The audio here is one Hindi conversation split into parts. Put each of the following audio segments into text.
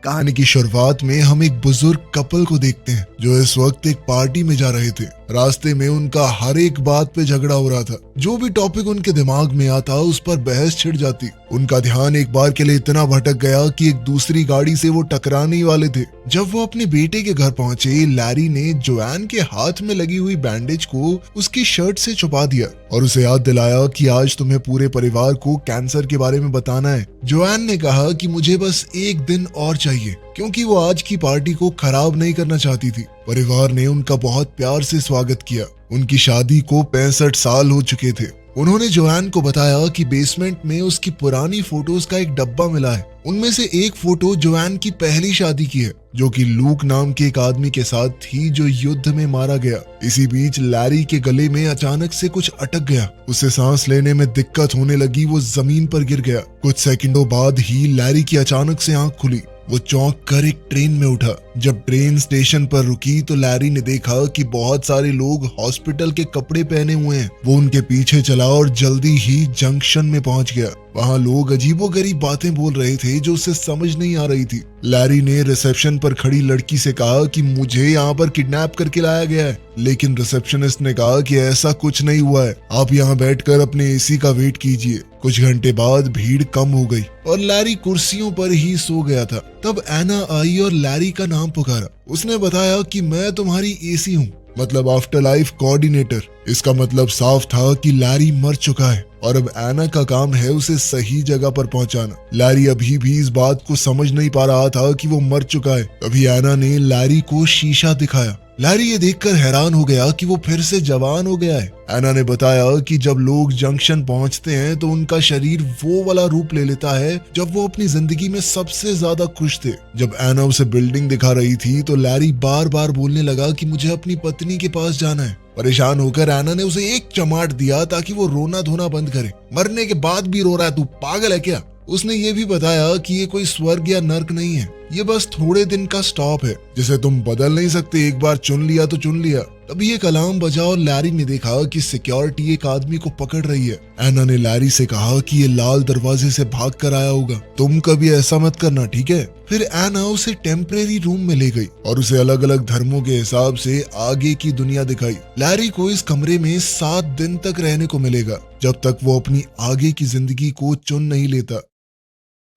कहानी की शुरुआत में हम एक बुजुर्ग कपल को देखते हैं जो इस वक्त एक पार्टी में जा रहे थे। रास्ते में उनका हर एक बात पे झगड़ा हो रहा था। जो भी टॉपिक उनके दिमाग में आता उस पर बहस छिड़ जाती। उनका ध्यान एक बार के लिए इतना भटक गया कि एक दूसरी गाड़ी से वो टकराने ही वाले थे। जब वो अपने बेटे के घर पहुंचे, लैरी ने जोआन के हाथ में लगी हुई बैंडेज को उसकी शर्ट से छुपा दिया और उसे याद दिलाया कि आज तुम्हें पूरे परिवार को कैंसर के बारे में बताना है। जोआन ने कहा कि मुझे बस एक दिन और चाहिए, क्योंकि वो आज की पार्टी को खराब नहीं करना चाहती थी। परिवार ने उनका बहुत प्यार से स्वागत किया। उनकी शादी को 65 साल हो चुके थे। उन्होंने जोआन को बताया कि बेसमेंट में उसकी पुरानी फोटोज का एक डब्बा मिला है। उनमें से एक फोटो जोआन की पहली शादी की है, जो कि लूक नाम के एक आदमी के साथ थी जो युद्ध में मारा गया। इसी बीच लैरी के गले में अचानक से कुछ अटक गया। उसे सांस लेने में दिक्कत होने लगी। वो जमीन पर गिर गया। कुछ सेकंडों बाद ही लैरी की अचानक से आंख खुली। वो चौंक कर एक ट्रेन में उठा। जब ट्रेन स्टेशन पर रुकी तो लैरी ने देखा कि बहुत सारे लोग हॉस्पिटल के कपड़े पहने हुए हैं। वो उनके पीछे चला और जल्दी ही जंक्शन में पहुंच गया। वहां लोग अजीबोगरीब बातें बोल रहे थे जो उसे समझ नहीं आ रही थी। लैरी ने रिसेप्शन पर खड़ी लड़की से कहा कि मुझे यहाँ पर किडनैप करके लाया गया है, लेकिन रिसेप्शनिस्ट ने कहा कि ऐसा कुछ नहीं हुआ है, आप यहाँ बैठकर अपने एसी का वेट कीजिए। कुछ घंटे बाद भीड़ कम हो गई और लैरी कुर्सियों पर ही सो गया था। तब एना आई और लैरी का नाम पुकारा। उसने बताया कि मैं तुम्हारी एसी हूँ, मतलब आफ्टर लाइफ कोऑर्डिनेटर। इसका मतलब साफ था कि लैरी मर चुका है और अब एना का काम है उसे सही जगह पर पहुंचाना। लैरी अभी भी इस बात को समझ नहीं पा रहा था कि वो मर चुका है। तभी एना ने लैरी को शीशा दिखाया। लैरी ये देखकर हैरान हो गया कि वो फिर से जवान हो गया है। एना ने बताया कि जब लोग जंक्शन पहुंचते हैं तो उनका शरीर वो वाला रूप ले लेता है जब वो अपनी जिंदगी में सबसे ज्यादा खुश थे। जब एना उसे बिल्डिंग दिखा रही थी तो लैरी बार बार बोलने लगा कि मुझे अपनी पत्नी के पास जाना है। परेशान होकर एना ने उसे एक चमाट दिया ताकि वो रोना धोना बंद करे। मरने के बाद भी रो रहा है, तू पागल है क्या? उसने ये भी बताया कि ये कोई स्वर्ग या नर्क नहीं है, ये बस थोड़े दिन का स्टॉप है जिसे तुम बदल नहीं सकते। एक बार चुन लिया तो चुन लिया। तभी एक अलार्म बजा और लैरी ने देखा कि सिक्योरिटी एक आदमी को पकड़ रही है। एना ने लैरी से कहा कि ये लाल दरवाजे से भाग कर आया होगा, तुम कभी ऐसा मत करना, ठीक है? फिर एना उसे टेम्परेरी रूम में ले गई और उसे अलग अलग धर्मों के हिसाब से आगे की दुनिया दिखाई। लैरी को इस कमरे में 7 दिन तक रहने को मिलेगा, जब तक वो अपनी आगे की जिंदगी को चुन नहीं लेता।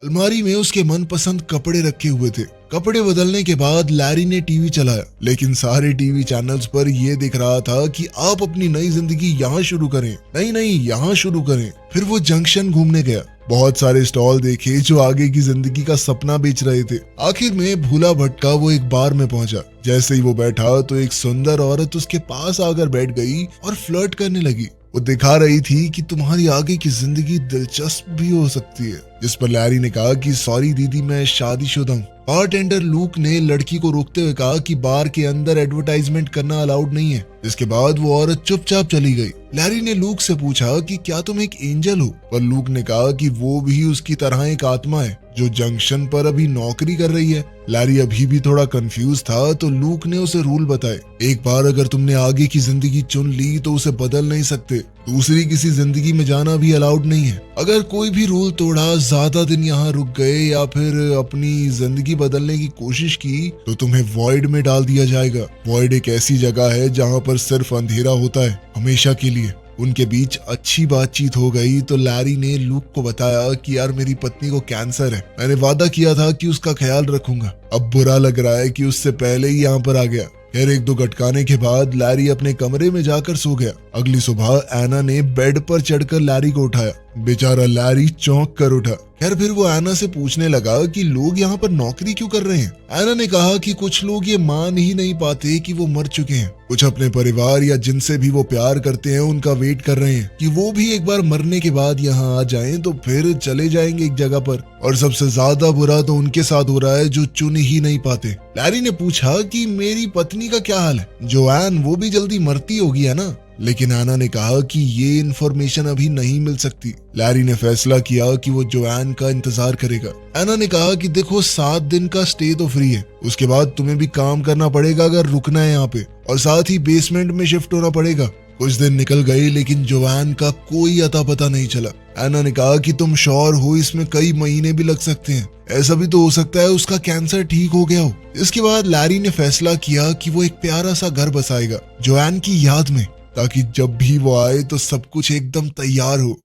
अलमारी में उसके मनपसंद कपड़े रखे हुए थे। कपड़े बदलने के बाद लैरी ने टीवी चलाया, लेकिन सारे टीवी चैनल्स पर यह दिख रहा था कि आप अपनी नई जिंदगी यहाँ शुरू करें, नहीं यहाँ शुरू करें। फिर वो जंक्शन घूमने गया। बहुत सारे स्टॉल देखे जो आगे की जिंदगी का सपना बेच रहे थे। आखिर में भूला भटका वो एक बार में पहुंचा। जैसे ही वो बैठा तो एक सुंदर औरत उसके पास आकर बैठ गई और फ्लर्ट करने लगी। वो दिखा रही थी कि तुम्हारी आगे की जिंदगी दिलचस्प भी हो सकती है। जिस पर लैरी ने कहा कि सॉरी दीदी, मैं शादीशुदा हूँ। बारटेंडर लूक ने लड़की को रोकते हुए कहा कि बार के अंदर एडवर्टाइजमेंट करना अलाउड नहीं है। इसके बाद वो औरत चुपचाप चली गई। लैरी ने लूक से पूछा कि क्या तुम एक एंजल हो? पर लूक ने कहा कि वो भी उसकी तरह एक आत्मा है जो जंक्शन पर अभी नौकरी कर रही है। लैरी अभी भी थोड़ा कंफ्यूज था तो लूक ने उसे रूल बताए। एक बार अगर तुमने आगे की जिंदगी चुन ली तो उसे बदल नहीं सकते। दूसरी किसी जिंदगी में जाना भी अलाउड नहीं है। अगर कोई भी रूल तोड़ा, ज्यादा दिन यहाँ रुक गए या फिर अपनी जिंदगी बदलने की कोशिश की तो तुम्हें वॉइड में डाल दिया जाएगा। वॉइड एक ऐसी जगह है जहाँ पर सिर्फ अंधेरा होता है, हमेशा के लिए। उनके बीच अच्छी बातचीत हो गई तो लैरी ने लूक को बताया कि यार मेरी पत्नी को कैंसर है, मैंने वादा किया था कि उसका ख्याल रखूंगा। अब बुरा लग रहा है कि उससे पहले ही यहाँ पर आ गया। फिर 1-2 गटकाने के बाद लैरी अपने कमरे में जाकर सो गया। अगली सुबह एना ने बेड पर चढ़कर लैरी को उठाया। बेचारा लैरी चौंक कर उठा। खैर फिर वो एना से पूछने लगा कि लोग यहाँ पर नौकरी क्यों कर रहे हैं। एना ने कहा कि कुछ लोग ये मान ही नहीं पाते कि वो मर चुके हैं। कुछ अपने परिवार या जिनसे भी वो प्यार करते हैं उनका वेट कर रहे हैं कि वो भी एक बार मरने के बाद यहाँ आ जाएं तो फिर चले जाएंगे एक जगह पर। और सबसे ज्यादा बुरा तो उनके साथ हो रहा है जो चुन ही नहीं पाते। लैरी ने पूछा कि मेरी पत्नी का क्या हाल है? जोआन, वो भी जल्दी मरती होगी है ना? लेकिन एना ने कहा कि ये इन्फॉर्मेशन अभी नहीं मिल सकती। लैरी ने फैसला किया कि वो जोआन का इंतजार करेगा। एना ने कहा कि देखो 7 दिन का स्टे तो फ्री है, उसके बाद तुम्हें भी काम करना पड़ेगा अगर रुकना है यहाँ पे, और साथ ही बेसमेंट में शिफ्ट होना पड़ेगा। कुछ दिन निकल गए लेकिन जोआन का कोई अता पता नहीं चला। एना ने कहा कि तुम श्योर हो इसमें कई महीने भी लग सकते हैं, ऐसा भी तो हो सकता है उसका कैंसर ठीक हो गया हो। इसके बाद लैरी ने फैसला किया कि वो एक प्यारा सा घर बसाएगा जोआन की याद में, ताकि जब भी वो आए तो सब कुछ एकदम तैयार हो।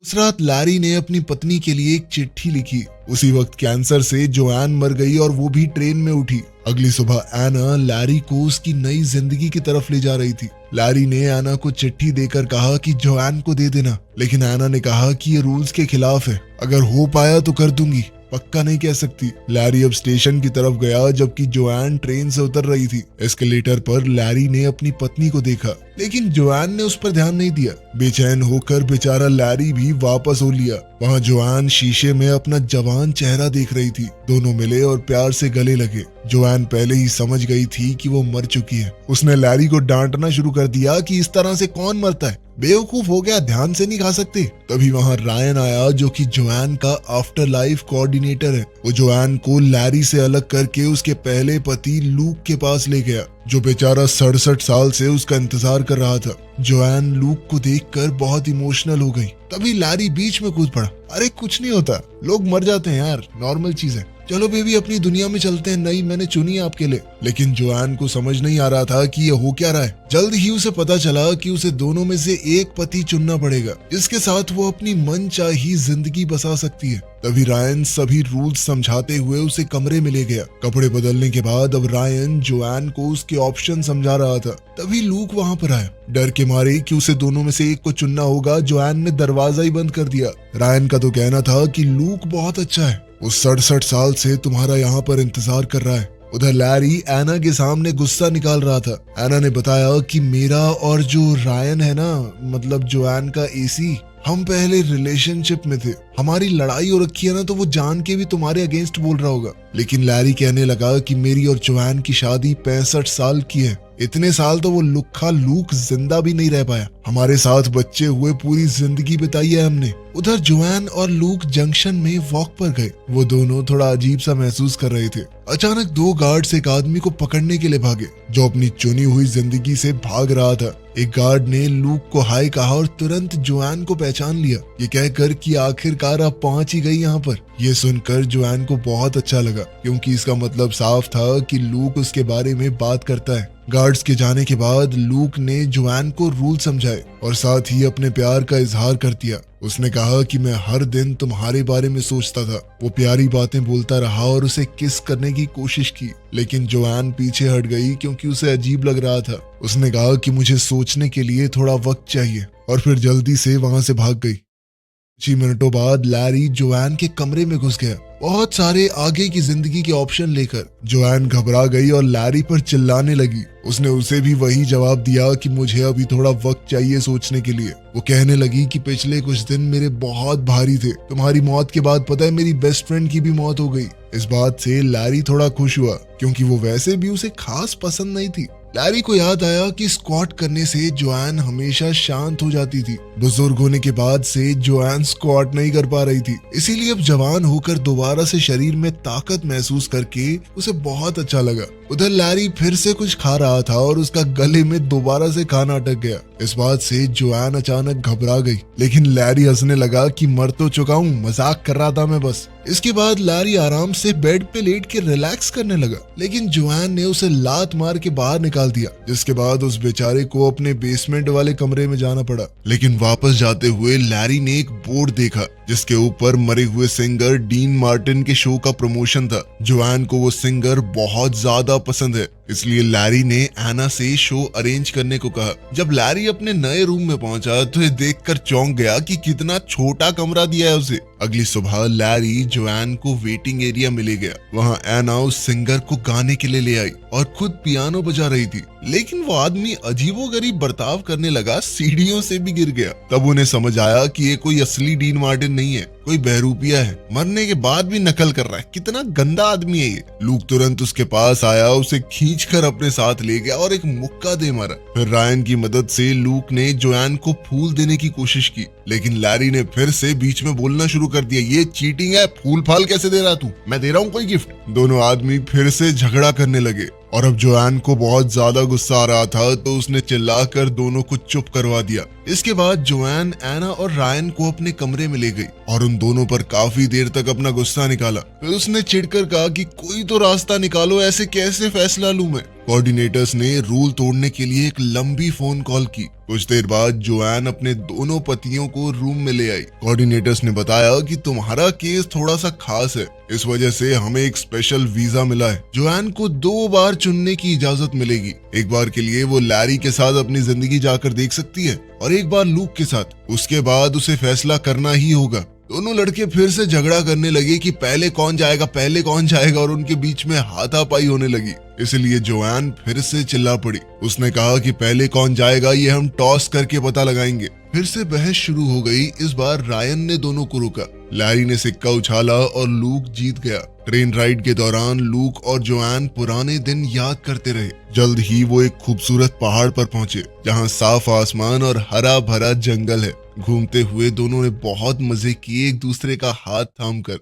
उस रात लैरी ने अपनी पत्नी के लिए एक चिट्ठी लिखी। उसी वक्त कैंसर से जोआन मर गई और वो भी ट्रेन में उठी। अगली सुबह एना लैरी को उसकी नई जिंदगी की तरफ ले जा रही थी। लैरी ने एना को चिट्ठी देकर कहा कि जोआन को दे देना, लेकिन एना ने कहा कि ये रूल्स के खिलाफ है, अगर हो पाया तो कर दूंगी, पक्का नहीं कह सकती। लैरी अब स्टेशन की तरफ गया जबकि जोआन ट्रेन से उतर रही थी। एस्केलेटर पर लैरी ने अपनी पत्नी को देखा, लेकिन जोआन ने उस पर ध्यान नहीं दिया। बेचैन होकर बेचारा लैरी भी वापस हो लिया। वहाँ जोआन शीशे में अपना जवान चेहरा देख रही थी। दोनों मिले और प्यार से गले लगे। जोआन पहले ही समझ गई थी कि वो मर चुकी है। उसने लैरी को डांटना शुरू कर दिया कि इस तरह से कौन मरता है, बेवकूफ हो गया, ध्यान से नहीं खा सकते। तभी वहाँ रायन आया जो कि जोआन का आफ्टर लाइफ कोऑर्डिनेटर है। वो जोआन को लैरी से अलग करके उसके पहले पति लूक के पास ले गया, जो बेचारा 67 साल से उसका इंतजार कर रहा था। जोआन लूक को देखकर बहुत इमोशनल हो गई। तभी लैरी बीच में कूद पड़ा। अरे कुछ नहीं होता, लोग मर जाते हैं यार, नॉर्मल चीज है, चलो बेबी अपनी दुनिया में चलते हैं, नई मैंने चुनी है आपके लिए। लेकिन जोआन को समझ नहीं आ रहा था कि ये हो क्या रहा है। जल्द ही उसे पता चला कि उसे दोनों में से एक पति चुनना पड़ेगा, जिसके साथ वो अपनी मनचाही जिंदगी बसा सकती है। तभी रायन सभी रूल्स समझाते हुए उसे कमरे में ले गया। कपड़े बदलने के बाद अब रायन जोआन को उसके ऑप्शन समझा रहा था। तभी लूक वहाँ पर आया। डर के मारे कि उसे दोनों में से एक को चुनना होगा, जोआन ने दरवाजा ही बंद कर दिया। रायन का तो कहना था कि लूक बहुत अच्छा है, वो 67 साल से तुम्हारा यहाँ पर इंतजार कर रहा है। उधर लैरी एना के सामने गुस्सा निकाल रहा था। एना ने बताया कि मेरा और जो रायन है ना, मतलब जोआन का एसी, हम पहले रिलेशनशिप में थे, हमारी लड़ाई हो रखी है ना, तो वो जान के भी तुम्हारे अगेंस्ट बोल रहा होगा। लेकिन लैरी कहने लगा कि मेरी और जोआन की शादी 65 साल की है, इतने साल तो वो लुक्खा लूक जिंदा भी नहीं रह पाया, हमारे साथ बच्चे हुए पूरी जिंदगी बिताई है हमने। उधर जोआन और लूक जंक्शन में वॉक पर गए। वो दोनों थोड़ा अजीब सा महसूस कर रहे थे। अचानक दो गार्ड्स एक आदमी को पकड़ने के लिए भागे, जो अपनी चुनी हुई जिंदगी से भाग रहा था। एक गार्ड ने लूक को हाय कहा और तुरंत जोआन को पहचान लिया, ये कहकर कि आखिरकार आप पहुंच ही गई यहाँ पर। ये सुनकर जोआन को बहुत अच्छा लगा, क्योंकि इसका मतलब साफ था कि लूक उसके बारे में बात करता है। गार्ड्स के जाने के बाद लूक ने जोआन को रूल समझाए और साथ ही अपने प्यार का इजहार कर दिया। उसने कहा कि मैं हर दिन तुम्हारे बारे में सोचता था। वो प्यारी बातें बोलता रहा और उसे किस करने की कोशिश की, लेकिन जोआन पीछे हट गई क्योंकि उसे अजीब लग रहा था। उसने कहा कि मुझे सोचने के लिए थोड़ा वक्त चाहिए और फिर जल्दी से वहां से भाग गई। कुछ ही मिनटों बाद लैरी जोआन के कमरे में घुस गया, बहुत सारे आगे की जिंदगी के ऑप्शन लेकर। जोआन घबरा गई और लैरी पर चिल्लाने लगी। उसने उसे भी वही जवाब दिया कि मुझे अभी थोड़ा वक्त चाहिए सोचने के लिए। वो कहने लगी कि पिछले कुछ दिन मेरे बहुत भारी थे, तुम्हारी मौत के बाद पता है मेरी बेस्ट फ्रेंड की भी मौत हो गई। इस बात से लैरी थोड़ा खुश हुआ, क्योंकि वो वैसे भी उसे खास पसंद नहीं थी। लैरी को याद आया कि स्क्वाट करने से जोआन हमेशा शांत हो जाती थी। बुजुर्ग होने के बाद से जोआन स्क्वाट नहीं कर पा रही थी, इसीलिए अब जवान होकर दोबारा से शरीर में ताकत महसूस करके उसे बहुत अच्छा लगा। उधर लैरी फिर से कुछ खा रहा था और उसका गले में दोबारा से खाना अटक गया। इस बात से जोआन अचानक घबरा गई, लेकिन लैरी हंसने लगा कि मर तो चुका हूँ, मजाक कर रहा था मैं बस। इसके बाद लैरी आराम से बेड पे लेट के रिलैक्स करने लगा, लेकिन जोआन ने उसे लात मार के बाहर निकाल दिया, जिसके बाद उस बेचारे को अपने बेसमेंट वाले कमरे में जाना पड़ा। लेकिन वापस जाते हुए लैरी ने एक बोर्ड देखा, जिसके ऊपर मरे हुए सिंगर डीन मार्टिन के शो का प्रमोशन था। जोआन को वो सिंगर बहुत ज्यादा पसंद है, इसलिए लैरी ने एना से शो अरेंज करने को कहा। जब लैरी अपने नए रूम में पहुंचा तो ये देखकर चौंक गया कि कितना छोटा कमरा दिया है उसे। अगली सुबह लैरी जोआन को वेटिंग एरिया में ले गया। वहाँ एना उस सिंगर को गाने के लिए ले आई और खुद पियानो बजा रही थी, लेकिन वो आदमी अजीबोगरीब बर्ताव करने लगा, सीढ़ियों से भी गिर गया। तब उन्हें समझ आया कि ये कोई असली डीन मार्टिन नहीं है, कोई बहरूपिया है, मरने के बाद भी नकल कर रहा है। कितना गंदा आदमी है ये। लूक तुरंत उसके पास आया, उसे खींचकर अपने साथ ले गया और एक मुक्का दे मारा। फिर रायन की मदद से लूक ने जोआन को फूल देने की कोशिश की, लेकिन लैरी ने फिर से बीच में बोलना शुरू कर दिया, ये चीटिंग है, फूल फाल कैसे दे रहा तू, मैं दे रहा हूँ कोई गिफ्ट। दोनों आदमी फिर से झगड़ा करने लगे और अब जोआन को बहुत ज्यादा गुस्सा आ रहा था तो उसने चिल्लाकर दोनों को चुप करवा दिया। इसके बाद जोआन एना और रायन को अपने कमरे में ले गई और उन दोनों पर काफी देर तक अपना गुस्सा निकाला। फिर उसने चिढ़कर कहा कि कोई तो रास्ता निकालो, ऐसे कैसे फैसला लूं मैं। कोऑर्डिनेटर्स ने रूल तोड़ने के लिए एक लंबी फोन कॉल की। कुछ देर बाद जोआन अपने दोनों पतियों को रूम में ले आई। कोऑर्डिनेटर्स ने बताया कि तुम्हारा केस थोड़ा सा खास है, इस वजह से हमें एक स्पेशल वीजा मिला है। जोआन को 2 बार चुनने की इजाजत मिलेगी। एक बार के लिए वो लैरी के साथ अपनी जिंदगी जाकर देख सकती है और एक बार लूक के साथ। उसके बाद उसे फैसला करना ही होगा। दोनों लड़के फिर से झगड़ा करने लगे कि पहले कौन जाएगा और उनके बीच में हाथापाई होने लगी। इसलिए जोआन फिर से चिल्ला पड़ी। उसने कहा कि पहले कौन जाएगा ये हम टॉस करके पता लगाएंगे। फिर से बहस शुरू हो गई। इस बार रायन ने दोनों को रोका। लैरी ने सिक्का उछाला और लूक जीत गया। ट्रेन राइड के दौरान लूक और जोआन पुराने दिन याद करते रहे। जल्द ही वो एक खूबसूरत पहाड़ पर पहुंचे जहां साफ आसमान और हरा भरा जंगल है। घूमते हुए दोनों ने बहुत मजे किए एक दूसरे का हाथ थामकर।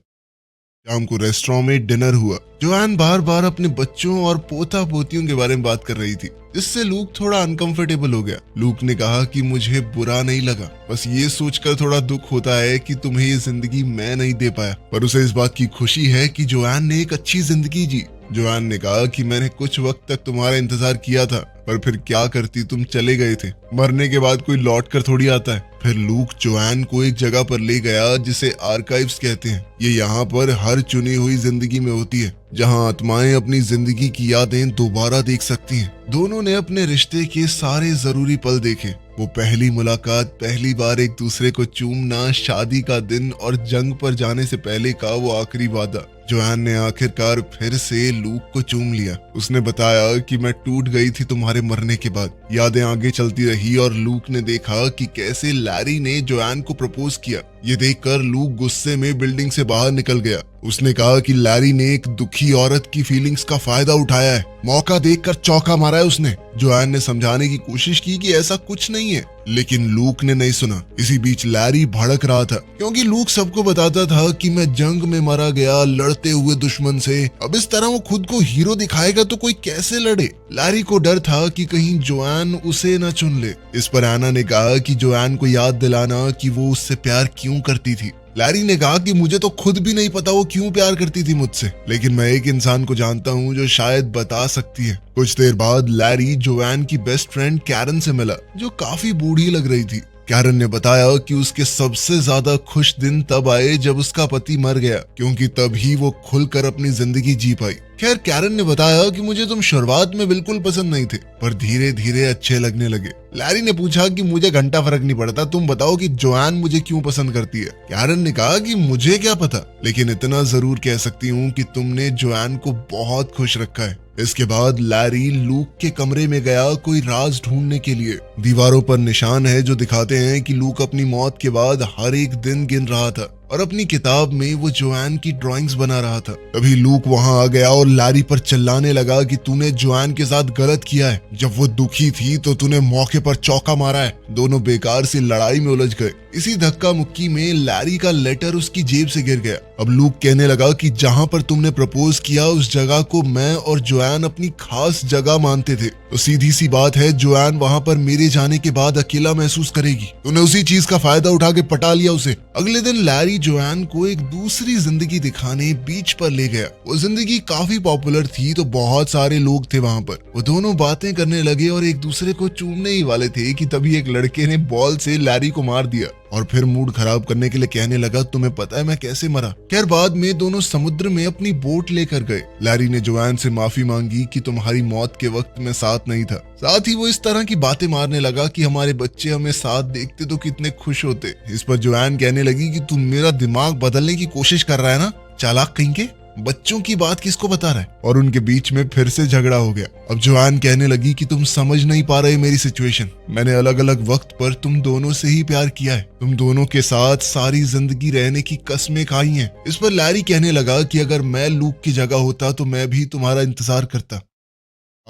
शाम को रेस्टोरेंट में डिनर हुआ। जोआन बार बार अपने बच्चों और पोता पोतियों के बारे में बात कर रही थी, जिससे लूक थोड़ा अनकंफर्टेबल हो गया। लूक ने कहा कि मुझे बुरा नहीं लगा, बस ये सोचकर थोड़ा दुख होता है कि तुम्हें ये जिंदगी मैं नहीं दे पाया, पर उसे इस बात की खुशी है कि जोआन ने एक अच्छी जिंदगी जी। जोआन ने कहा कि मैंने कुछ वक्त तक तुम्हारा इंतजार किया था, पर फिर क्या करती, तुम चले गए थे। मरने के बाद कोई लौट कर थोड़ी आता है। फिर लूक जोआन को एक जगह पर ले गया जिसे आर्काइव्स कहते हैं। ये यहाँ पर हर चुनी हुई जिंदगी में होती है, जहाँ आत्माएं अपनी जिंदगी की यादें दोबारा देख सकती हैं। दोनों ने अपने रिश्ते के सारे जरूरी पल देखे। वो पहली मुलाकात, पहली बार एक दूसरे को चूमना, शादी का दिन और जंग पर जाने से पहले का वो आखिरी वादा। जोआन ने आखिरकार फिर से लूक को चूम लिया। उसने बताया कि मैं टूट गई थी तुम्हारे मरने के बाद। यादें आगे चलती रही और लूक ने देखा कि कैसे लैरी ने जोआन को प्रपोज किया। ये देखकर लूक गुस्से में बिल्डिंग से बाहर निकल गया। उसने कहा कि लैरी ने एक दुखी औरत की फीलिंग्स का फायदा उठाया है। मौका देखकर चौका मारा है उसने। जोआन ने समझाने की कोशिश की कि ऐसा कुछ नहीं है, लेकिन लूक ने नहीं सुना। इसी बीच लैरी भड़क रहा था, क्योंकि लूक सबको बताता था कि मैं जंग में मारा गया लड़ते हुए दुश्मन से। अब इस तरह वो खुद को हीरो दिखाएगा तो कोई कैसे लड़े। लैरी को डर था कि कहीं जोआन उसे न चुन ले। इस पर एना ने कहा कि जोआन को याद दिलाना कि वो उससे प्यार क्यों करती थी। लैरी ने कहा कि मुझे तो खुद भी नहीं पता वो क्यों प्यार करती थी मुझसे, लेकिन मैं एक इंसान को जानता हूँ जो शायद बता सकती है। कुछ देर बाद लैरी जोआन की बेस्ट फ्रेंड कैरन से मिला, जो काफी बूढ़ी लग रही थी। कैरन ने बताया कि उसके सबसे ज्यादा खुश दिन तब आए जब उसका पति मर गया, क्योंकि तभी वो खुलकर अपनी जिंदगी जी पाई। खैर, कैरन ने बताया कि मुझे तुम शुरुआत में बिल्कुल पसंद नहीं थे, पर धीरे धीरे अच्छे लगने लगे। लैरी ने पूछा कि मुझे घंटा फर्क नहीं पड़ता, तुम बताओ कि जोआन मुझे क्यों पसंद करती है। कैरन ने कहा कि मुझे क्या पता, लेकिन इतना जरूर कह सकती हूँ कि तुमने जोआन को बहुत खुश रखा है। इसके बाद लैरी लूक के कमरे में गया कोई राज ढूंढने के लिए। दीवारों पर निशान है जो दिखाते हैं कि लूक अपनी मौत के बाद हर एक दिन गिन रहा था और अपनी किताब में वो जोआन की ड्राइंग्स बना रहा था। तभी लूक वहां आ गया और लैरी पर चिल्लाने लगा कि तूने जोआन के साथ गलत किया है। जब वो दुखी थी तो तूने मौके पर चौका मारा है। दोनों बेकार सी लड़ाई में उलझ गए। इसी धक्का मुक्की में लैरी का लेटर उसकी जेब से गिर गया। अब लूक कहने लगा कि जहां पर तुमने प्रपोज किया उस जगह को मैं और जोआन अपनी खास जगह मानते थे, तो सीधी सी बात है जोआन वहां पर मेरे जाने के बाद अकेला महसूस करेगी। तूने उसी चीज का फायदा उठा के पटा लिया उसे। अगले दिन लैरी जोआन को एक दूसरी जिंदगी दिखाने बीच पर ले गया। वो जिंदगी काफी पॉपुलर थी, तो बहुत सारे लोग थे वहां पर। वो दोनों बातें करने लगे और एक दूसरे को चूमने ही वाले थे कि तभी एक लड़के ने बॉल से लैरी को मार दिया और फिर मूड खराब करने के लिए कहने लगा, तुम्हें पता है मैं कैसे मरा। खैर, बाद में दोनों समुद्र में अपनी बोट लेकर गए। लैरी ने जोआन से माफी मांगी कि तुम्हारी मौत के वक्त मैं साथ नहीं था। साथ ही वो इस तरह की बातें मारने लगा कि हमारे बच्चे हमें साथ देखते तो कितने खुश होते। इस पर जोआन कहने लगी कि तुम मेरा दिमाग बदलने की कोशिश कर रहा है ना, चालाक कहीं के। बच्चों की बात किसको बता रहा है। और उनके बीच में फिर से झगड़ा हो गया। अब जोआन कहने लगी कि तुम समझ नहीं पा रहे मेरी सिचुएशन। मैंने अलग अलग वक्त पर तुम दोनों से ही प्यार किया है। तुम दोनों के साथ सारी जिंदगी रहने की कस्में खाई हैं। इस पर लैरी कहने लगा कि अगर मैं लूक की जगह होता तो मैं भी तुम्हारा इंतजार करता।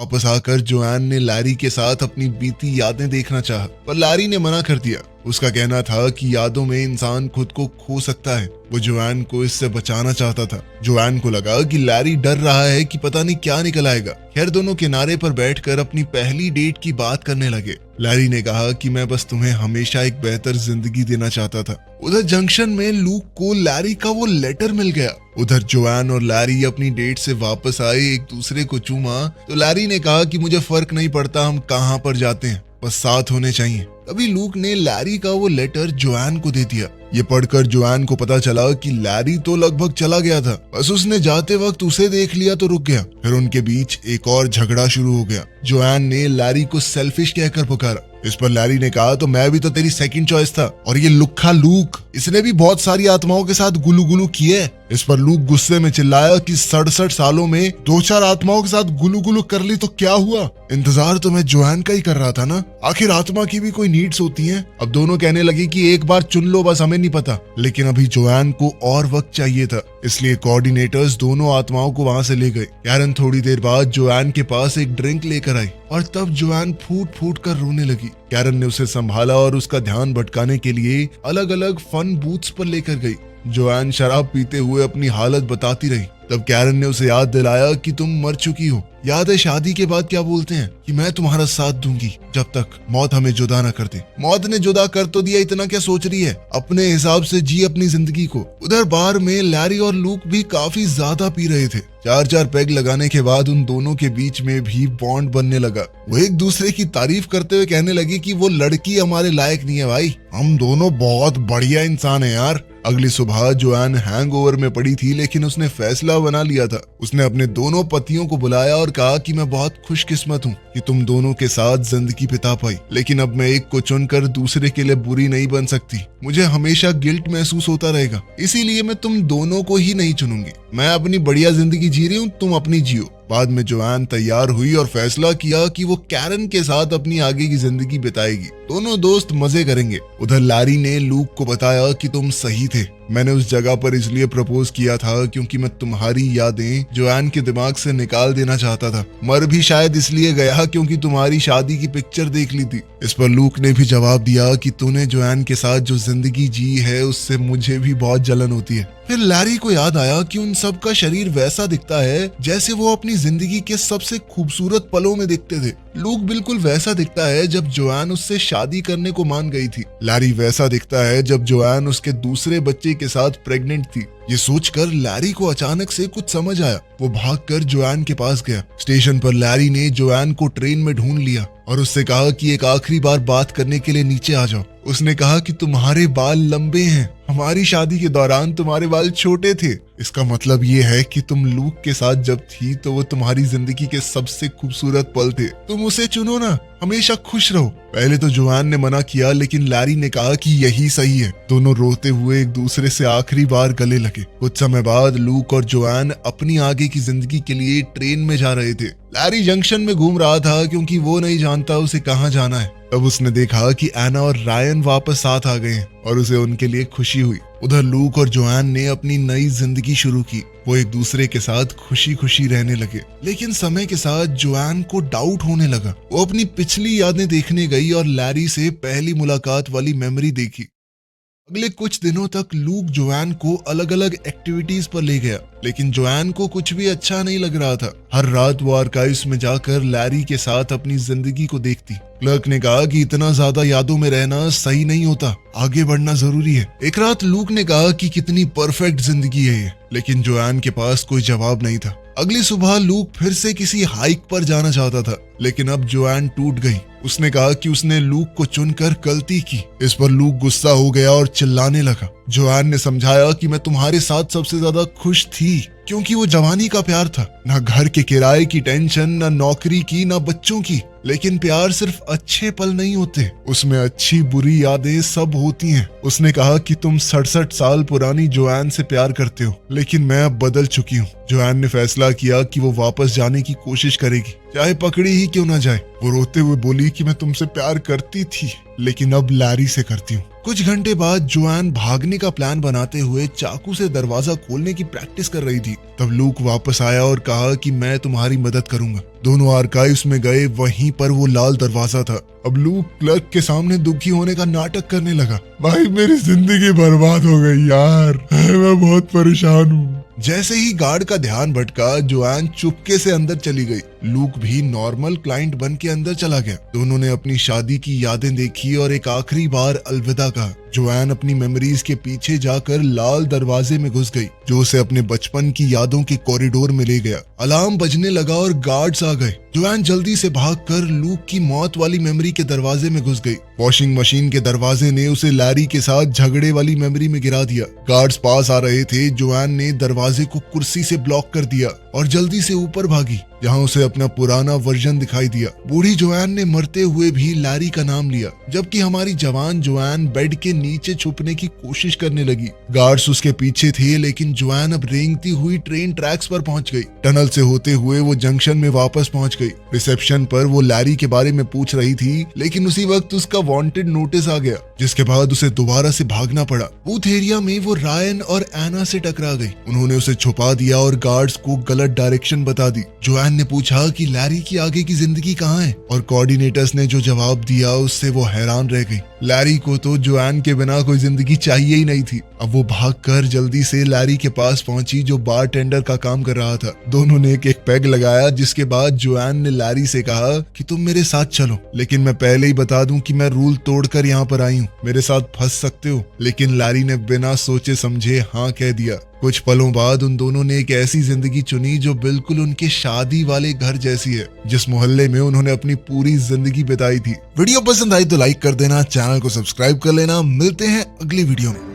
वापस आकर जोआन ने लैरी के साथ अपनी बीती यादें देखना चाहा, पर लैरी ने मना कर दिया। उसका कहना था कि यादों में इंसान खुद को खो सकता है। वो जोआन को इससे बचाना चाहता था। जोआन को लगा कि लैरी डर रहा है कि पता नहीं क्या निकल आएगा। खैर दोनों किनारे पर बैठकर अपनी पहली डेट की बात करने लगे। लैरी ने कहा कि मैं बस तुम्हें हमेशा एक बेहतर जिंदगी देना चाहता था। उधर जंक्शन में लूक को लैरी का वो लेटर मिल गया। उधर जोआन और लैरी अपनी डेट से वापस आए, एक दूसरे को चूमा तो लैरी ने कहा कि मुझे फर्क नहीं पड़ता हम कहाँ पर जाते हैं, बस साथ होने चाहिए। तभी लूक ने लैरी का वो लेटर जोआन को दे दिया। ये पढ़कर जोआन को पता चला कि लैरी तो लगभग चला गया था, बस उसने जाते वक्त उसे देख लिया तो रुक गया। फिर उनके बीच एक और झगड़ा शुरू हो गया। जोआन ने लैरी को सेल्फिश कहकर पुकारा। इस पर लैरी ने कहा तो मैं भी तो तेरी सेकंड चॉइस था, और ये लुक्खा लूक, इसने भी बहुत सारी आत्माओं के साथ गुलू गुलू किए। इस पर लूक गुस्से में चिल्लाया कि 67 सालों में 2-4 आत्माओं के साथ गुलू गुलू कर ली तो क्या हुआ, इंतजार तो मैं जोआन का ही कर रहा था ना, आखिर आत्मा की भी कोई नीड्स होती हैं। अब दोनों कहने लगे कि एक बार चुन लो, बस हमें नहीं पता। लेकिन अभी जोआन को और वक्त चाहिए था, इसलिए कोऑर्डिनेटर्स दोनों आत्माओं को वहां से ले गए। कैरन थोड़ी देर बाद जोआन के पास एक ड्रिंक लेकर आई और तब जोआन फूट फूट कर रोने लगी। कैरन ने उसे संभाला और उसका ध्यान भटकाने के लिए अलग अलग फन बूथ्स पर लेकर गई। जोआन शराब पीते हुए अपनी हालत बताती रही। तब कैरन ने उसे याद दिलाया कि तुम मर चुकी हो। याद है शादी के बाद क्या बोलते हैं कि मैं तुम्हारा साथ दूंगी जब तक मौत हमें जुदा न कर दे। मौत ने जुदा कर तो दिया, इतना क्या सोच रही है, अपने हिसाब से जी अपनी जिंदगी को। उधर बार में लैरी और लूक भी काफी ज्यादा पी रहे थे। 4-4 पैग लगाने के बाद उन दोनों के बीच में भी बॉन्ड बनने लगा। वो एक दूसरे की तारीफ करते हुए कहने लगे कि वो लड़की हमारे लायक नहीं है भाई, हम दोनों बहुत बढ़िया इंसान है यार। अगली सुबह जोआन हैंगओवर में पड़ी थी, लेकिन उसने फैसला बना लिया था। उसने अपने दोनों पतियों को बुलाया और कहा कि मैं बहुत खुशकिस्मत हूँ कि तुम दोनों के साथ जिंदगी बिता पाई, लेकिन अब मैं एक को चुनकर दूसरे के लिए बुरी नहीं बन सकती। मुझे हमेशा गिल्ट महसूस होता रहेगा, इसीलिए मैं तुम दोनों को ही नहीं चुनूंगी। मैं अपनी बढ़िया जिंदगी जी रही हूँ, तुम अपनी जियो। बाद में जोआन तैयार हुई और फैसला किया कि वो कैरन के साथ अपनी आगे की जिंदगी बिताएगी। दोनों दोस्त मजे करेंगे। उधर लैरी ने लूक को बताया कि तुम सही थे, मैंने उस जगह पर इसलिए प्रपोज किया था क्योंकि मैं तुम्हारी यादें जोआन के दिमाग से निकाल देना चाहता था। मर भी शायद इसलिए गया क्योंकि तुम्हारी शादी की पिक्चर देख ली थी। इस पर लूक ने भी जवाब दिया कि तूने जोआन के साथ जो जिंदगी जी है उससे मुझे भी बहुत जलन होती है। फिर लैरी को याद आया कि उन सब का शरीर वैसा दिखता है जैसे वो अपनी जिंदगी के सबसे खूबसूरत पलों में दिखते थे। लूक बिल्कुल वैसा दिखता है जब जोआन उससे शादी करने को मान गई थी। लैरी वैसा दिखता है जब जोआन उसके दूसरे बच्चे के साथ प्रेग्नेंट थी। ये सोचकर लैरी को अचानक से कुछ समझ आया। वो भागकर जोआन के पास गया। स्टेशन पर लैरी ने जोआन को ट्रेन में ढूंढ लिया और उससे कहा कि एक आखिरी बार बात करने के लिए नीचे आ जाओ। उसने कहा कि तुम्हारे बाल लंबे हैं, हमारी शादी के दौरान तुम्हारे बाल छोटे थे। इसका मतलब ये है कि तुम लूक के साथ जब थी तो वो तुम्हारी जिंदगी के सबसे खूबसूरत पल थे। तुम उसे चुनो ना, हमेशा खुश रहो। पहले तो जोआन ने मना किया, लेकिन लैरी ने कहा कि यही सही है। दोनों रोते हुए एक दूसरे से आखिरी बार गले लगे। कुछ समय बाद लूक और जोआन अपनी आगे की जिंदगी के लिए ट्रेन में जा रहे थे। लैरी जंक्शन में घूम रहा था क्योंकि वो नहीं जानता उसे कहाँ जाना है। तब उसने देखा कि एना और रायन वापस साथ आ गए हैं और उसे उनके लिए खुशी हुई। उधर लूक और जोआन ने अपनी नई जिंदगी शुरू की। वो एक दूसरे के साथ खुशी खुशी रहने लगे। लेकिन समय के साथ जोआन को डाउट होने लगा। वो अपनी पिछली यादें देखने गई और लैरी से पहली मुलाकात वाली मेमोरी देखी। अगले कुछ दिनों तक लूक जोआन को अलग अलग एक्टिविटीज पर ले गया, लेकिन जोआन को कुछ भी अच्छा नहीं लग रहा था। हर रात वो आर्काइव्स में जाकर लैरी के साथ अपनी जिंदगी को देखती। क्लर्क ने कहा कि इतना ज्यादा यादों में रहना सही नहीं होता, आगे बढ़ना जरूरी है। एक रात लूक ने कहा कि कितनी परफेक्ट जिंदगी है ये, लेकिन जोआन के पास कोई जवाब नहीं था। अगली सुबह लूक फिर से किसी हाइक पर जाना चाहता था, लेकिन अब जोआन टूट गई। उसने कहा कि उसने लूक को चुनकर गलती की। इस पर लूक गुस्सा हो गया और चिल्लाने लगा। जोआन ने समझाया कि मैं तुम्हारे साथ सबसे ज्यादा खुश थी क्योंकि वो जवानी का प्यार था, ना घर के किराए की टेंशन, ना नौकरी की, ना बच्चों की। लेकिन प्यार सिर्फ अच्छे पल नहीं होते, उसमें अच्छी बुरी यादें सब होती हैं। उसने कहा कि तुम 67 साल पुरानी जोआन से प्यार करते हो, लेकिन मैं अब बदल चुकी हूँ। जोआन ने फैसला किया कि वो वापस जाने की कोशिश करेगी, चाहे पकड़ी ही क्यों ना जाए। वो रोते हुए बोली कि मैं तुमसे प्यार करती थी, लेकिन अब लैरी से करती हूँ। कुछ घंटे बाद जोआन भागने का प्लान बनाते हुए चाकू से दरवाजा खोलने की प्रैक्टिस कर रही थी। तब लूक वापस आया और कहा कि मैं तुम्हारी मदद करूंगा। दोनों आर्काइव्स में गए, वहीं पर वो लाल दरवाजा था। अब लूक क्लर्क के सामने दुखी होने का नाटक करने लगा। भाई मेरी जिंदगी बर्बाद हो गई यार, मैं बहुत परेशान हूँ। जैसे ही गार्ड का ध्यान भटका, जोआन चुपके से अंदर चली गई। लूक भी नॉर्मल क्लाइंट बन के अंदर चला गया। दोनों ने अपनी शादी की यादें देखी और एक आखिरी बार अलविदा कहा। जोआन अपनी मेमोरीज के पीछे जाकर लाल दरवाजे में घुस गई, जो उसे अपने बचपन की यादों के कॉरिडोर में ले गया। अलार्म बजने लगा और गार्ड्स आ गए। जोआन जल्दी से भागकर लूक की मौत वाली मेमोरी के दरवाजे में घुस गई। वॉशिंग मशीन के दरवाजे ने उसे लैरी के साथ झगड़े वाली मेमोरी में गिरा दिया। गार्ड्स पास आ रहे थे। जोआन ने दरवाजे को कुर्सी से ब्लॉक कर दिया और जल्दी से ऊपर भागी, जहां उसे अपना पुराना वर्जन दिखाई दिया। बूढ़ी जोआन ने मरते हुए भी लैरी का नाम लिया, जबकि हमारी जवान जोआन बेड के नीचे छुपने की कोशिश करने लगी। गार्ड्स उसके पीछे थे, लेकिन जोआन अब रेंगती हुई ट्रेन ट्रैक्स पर पहुंच गई। टनल से होते हुए वो जंक्शन में वापस पहुंच गई। रिसेप्शन पर वो लैरी के बारे में पूछ रही थी, लेकिन उसी वक्त उसका वांटेड नोटिस आ गया, जिसके बाद उसे दोबारा से भागना पड़ा। बूथ एरिया में वो रायन और एना से टकरा गई। उन्होंने उसे छुपा दिया और गार्ड्स को गलत डायरेक्शन बता दी। जोआन ने पूछा कि लैरी की आगे की जिंदगी कहाँ है, और कोऑर्डिनेटर्स ने जो जवाब दिया उससे वो हैरान रह गई। लैरी को तो जोआन के बिना कोई जिंदगी चाहिए ही नहीं थी। अब वो भागकर जल्दी से लैरी के पास पहुंची, जो बारटेंडर का काम कर रहा था। दोनों ने एक पैग लगाया, जिसके बाद जोआन ने लैरी से कहा कि तुम मेरे साथ चलो, लेकिन मैं पहले ही बता दूं कि मैं रूल तोड़कर यहाँ पर आई हूँ, मेरे साथ फंस सकते हो। लेकिन लैरी ने बिना सोचे समझे हाँ कह दिया। कुछ पलों बाद उन दोनों ने एक ऐसी जिंदगी चुनी जो बिल्कुल उनके शादी वाले घर जैसी है, जिस मोहल्ले में उन्होंने अपनी पूरी जिंदगी बिताई थी। वीडियो पसंद आई तो लाइक कर देना, चैनल को सब्सक्राइब कर लेना। मिलते हैं अगली वीडियो में।